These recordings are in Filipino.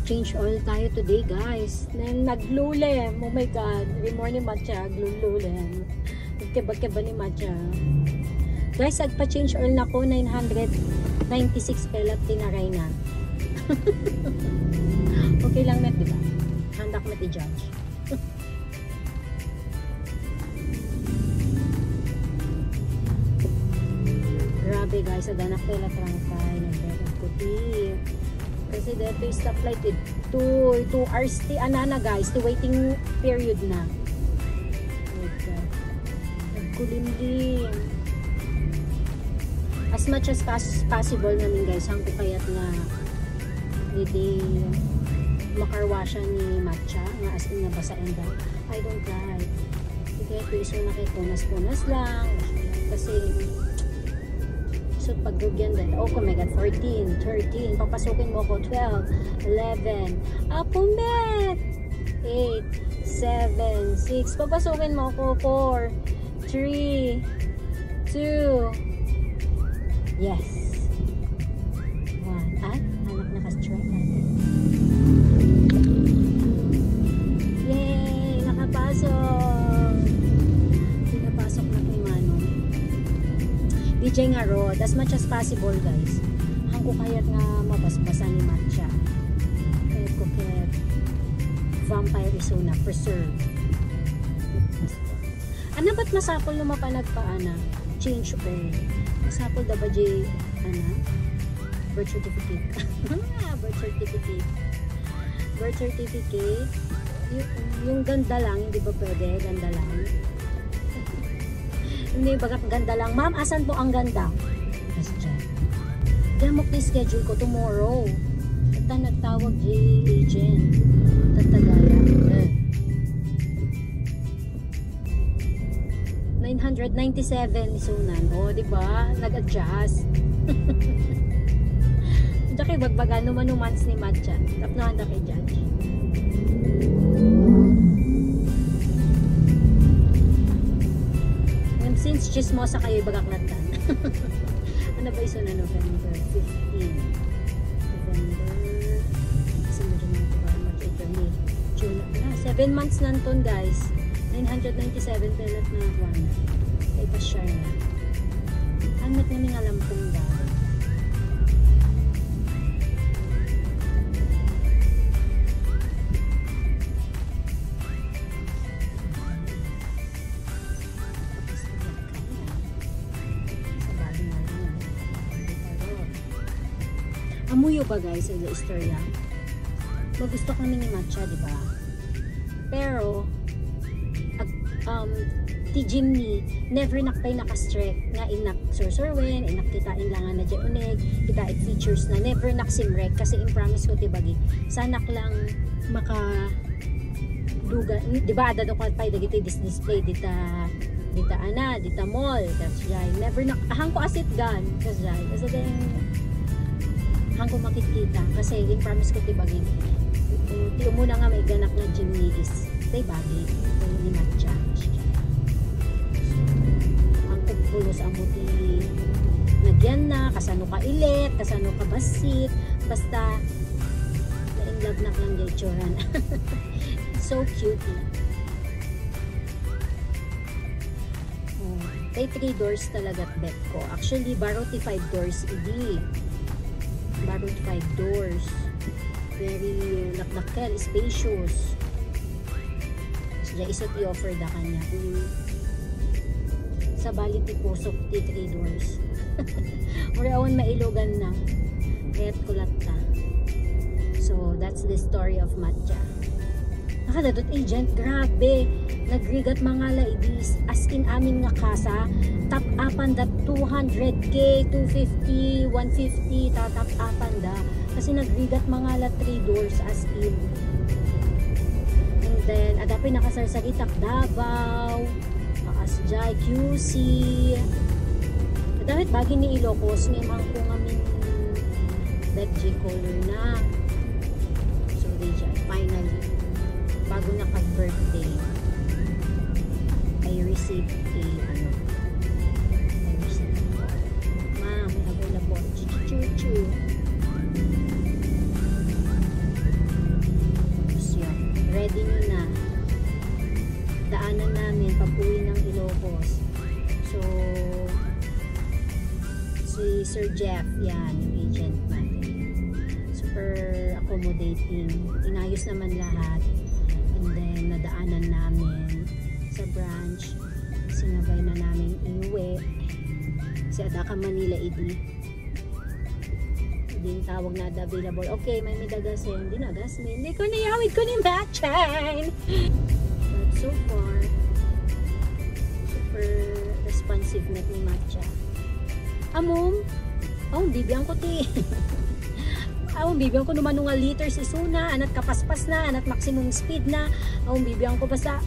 Change oil tayo today, guys. Then naglulem. Oh my god. Remore ni Matcha. Glululem. Nagkiba-kiba ni Matcha. Guys, agpa-change oil na ko. 996 pelat tinaray na. Okay lang na, diba? Handak na i-judge. Grabe guys, adanak pala trangkay. Nagdadag puti. Kasi dito yung stoplight 2 hours ti anana guys, ti waiting period na. Nagkulimlim. As much as possible namin guys, hangko kayat nga hindi makarwashan ni Matcha nga as in nabasain daw. I don't like. Sige, piso na kay punas-punas lang. Kasi so pagrugyan din. Oh my god, 14, 13. Papasukin mo ko 12, 11. Apumet! 8, 7, 6. Papasukin mo ko 4, 3, 2. Yes. 1. Ah, anak naka-strike natin. Yay! Nakapasok! Pinapasok na kay Manong. DJ nga road, as much as possible guys. Hangko kayat nga mabasbasa ni Matcha. Kayat ko kayat vampire isuna, preserve. Ano ba't masapol na mapanagpaana? Change oil. Masapol da ba jay, birth certificate. Birth certificate. Birth certificate. Yung ganda lang, hindi ba pwede? Ganda lang. Hindi bagat ganda lang. Ma'am, asan po ang ganda? Yes, dyan. Gamok na schedule ko tomorrow. Ito nagtawag agent. Tatagaya. 997 isunan. O, diba? Nag-adjust. Diyan kay bagbagan naman months ni Matcha. Tapnohan na kay judge. Since chismosa kayo bagaknatan. Ano ba iso na November 15? November December, March, April, May, June. 7 months nanton guys. 997 pelat na one. Ay pa-share na. Hanap namin alam kong dahil. Amuyo ba guys sa istorya? Magusto kami ni Matcha, di ba? Pero ti Jimmy never nakpay nakastrek nga inak sursurwen, inak kitain lang na dyan unig, kitain features na never naksimrek kasi impromise ko tibagi sanak lang maka duga, di ba adado ko pay dagiti display dita mall kasi never nak ahang ko asit gan kasi then hang ko makikita kasi impromise ko tibagi ti umuna nga may ganak na Jimmy is tay bagi ni Matcha. Pulos ang buti nagyan na, kasano ka ilit, kasano ka basit, basta na-in love na lang yung tsuran. So cute. Oh, kay 3 doors talaga bet ko. Actually, baroti 5 doors idi. Baroti 5 doors. Very lakdakkel, spacious. Siya isot i-offer da kanya. Sa bali ti pusok ti 3 doors. Murawan mailogan na. Kaya't kulat ta. So, that's the story of Matcha. Nakadadot agent, grabe. Nagrigat mga ladies. As in amin nga kasa, top upan da 200k, 250, 150, tatap upan da. Kasi nagrigat mga la 3 doors as in. And then, adapay nakasarsagitak Davao, Asjay, QC. Dahil bagi ni Ilocos, may mga kung amin that J color na. So, finally, bago na kag-birthday, I received a, ma'am, available. Chu-chu-chu. Sir Jeff, yan, yung agent natin. Super accommodating. Inayos naman lahat. And then, nadaanan namin sa branch. Sinabay na namin iuwi. Si Adaka Manila ID. Hindi yung tawag na available. Okay, may midagasin. Hindi nagasmin. Hindi ko niyawid ko ni Matchan. But so far, super responsive net ni Matcha. Amom, bibiyang ko ti. Bibiyang ko naman nga liters isuna, anat kapaspas na, anat maximum speed na. Bibiyang ko basta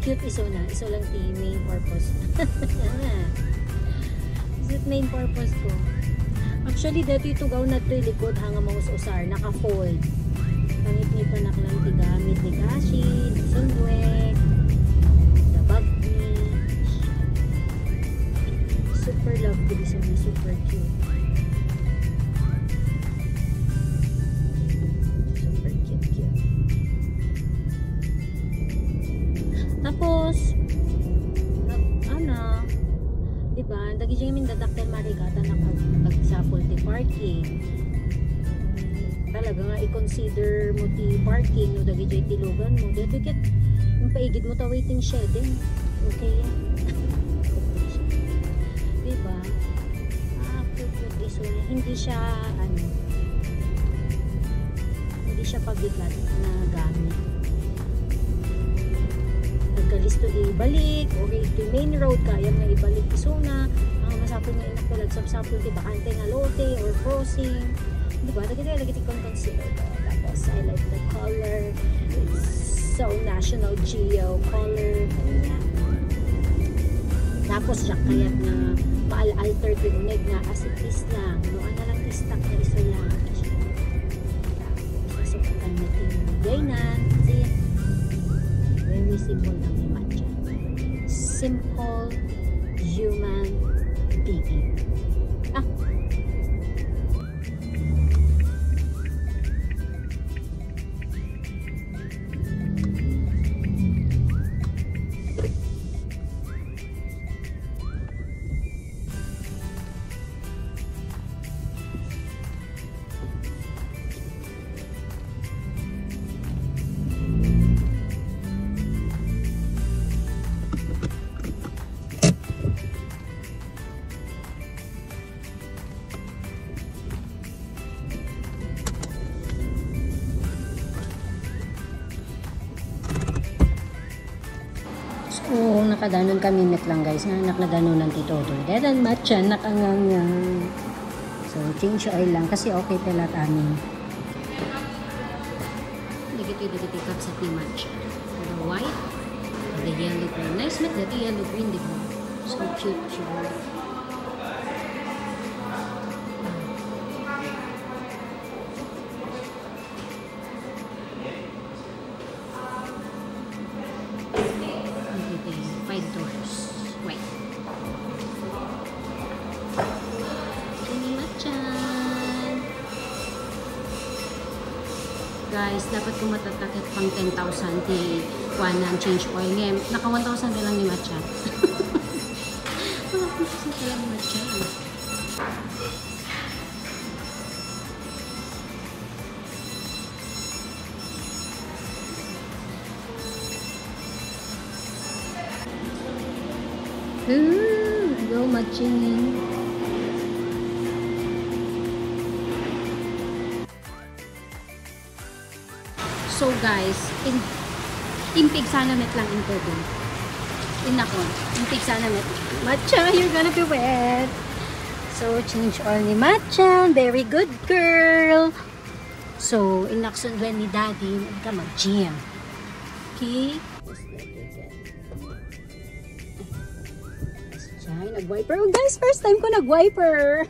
cute isuna. Iso lang ti main purpose. Is it main purpose ko? Actually, dito ito gaw na ito likod hanga mga usar, naka-fold. Pangit ni panaklang ti gamit ni Kashi, ni Sundwek, dabag ni. Super lovely siya, super cute. Super cute. Tapos, diba, dagi siya yung dadaktel marigata na pag-sapol ti parking. Talaga nga, i-consider mo ti parking, no, dagi siya tilugan mo. Dito ket, yung paigid mo ta waiting shedding. Okay yan. Diba? Cute is hindi siya pabigat na gamit. Nagkalisto ibalik o ito main road kaya nga ibalik isuna masapol nga inak talag sapsapol di bakante nga lote or crossing, diba? Lagi consider ko. Tapos I like the color, it's so National Geo color. Tapos siya kaya't na maal-alter tinunig na as it is lang. Noon na lang istak na iso lang. Tapos masukatan natin gaynan. See? Very simple lang yung Matcha. Simple human being. Oo, nakadanon kami met lang guys. Nakadanon ng titodo. Dedan Matcha, nakangangang. So, change oil lang. Kasi okay pala amin. Dagiti cut sa Matcha. The white, the yellow green. Nice met that yellow green, diba? So cute. Guys, dapat kung matatakit pang 10,000 di kuanan change oil ngayon. Naka 1,000 na lang ni Matcha. Mga 1,000 na lang ni Matcha. Go matching. So guys, impig sana met lang in todo. Inako, impig sana met. Matcha, you're gonna be wet. So change oil ni Matcha, very good girl. So inakson when ni Daddy, ka mag-gym. Okay? Nag-wiper. Oh guys, first time ko nag-wiper.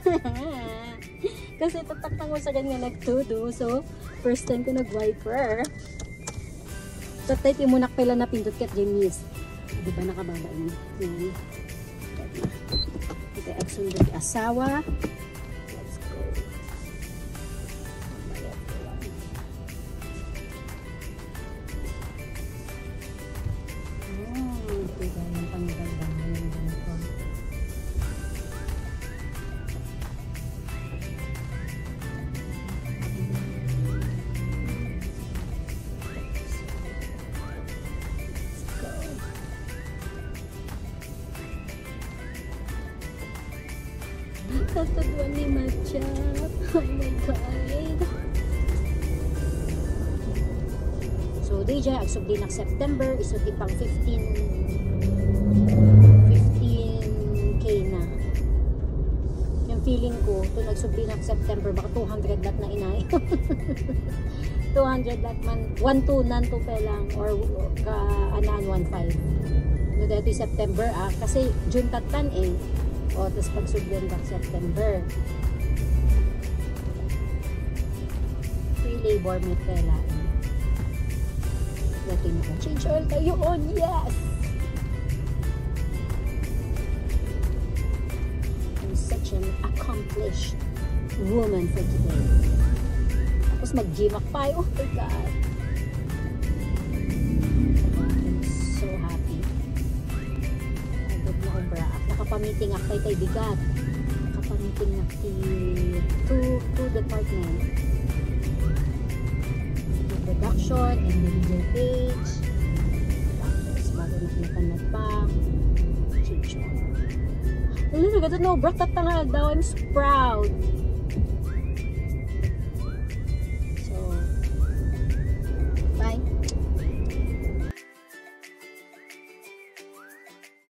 Kasi tataktan ko sa ganyan nagtudo. So, first time ko nag-wiper. Tatay, timunak pala na pindot kat Jamies. Diba nakababa yun? Yan. Ito, exon doon asawa. Let's go. Oh, diba yung panggalban. Tuduan ni Matcha. Oh my God. So, DJ, agsubli ng September, isuti pang 15K na. Yung feeling ko, ito nagsubli ng September, baka 200 lat na inay. 200 lat man, 1-2 nanto pa lang, or anaan 1-5. No, dito September, kasi June tatan eh. O, tapos pagsublihan ba September. Free labor may pela. Dito na change oil tayo on, yes! I'm such an accomplished woman for today. Tapos mag-gym ako pa. Oh my God. I'm so happy. Agad na ko bra. Nakapamiting ako kay bigat. Nakapamiting na to department. The production, individual page. Tapos bago nakanat pa. Chicho. Ano na gano'n? No, bra tatangad daw. I'm so proud.